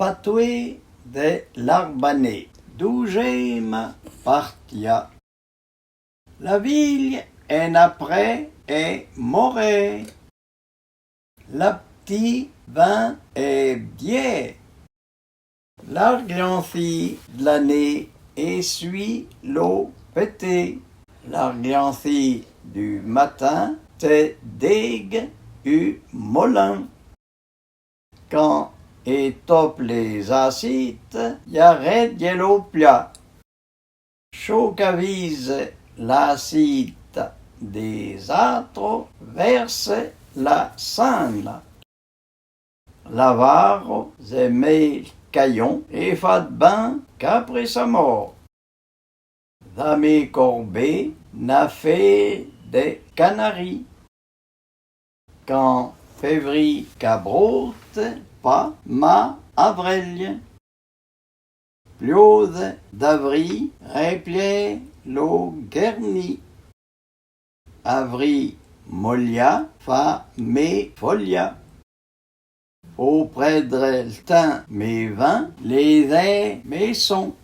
patoué de l'arbané, douzième partia. La ville en après est morée, la petite vin est biais. L'argent-fille de l'année essuie l'eau pétée. L'argent-fille du matin te dégue u molin. Quand étope les acides, y'arrête l'eau plat. Chocavise l'acide des âtres verse la sangle. L'avare aimait caillon et fat bain qu'après sa mort. Dame Corbet n'a fait des canaries. Quand février cabrote, pas ma avril. Plaude d'avril, replié l'eau guerni. Avril molia, fa me folia. Auprès de le teint mes vins, les airs mes sons.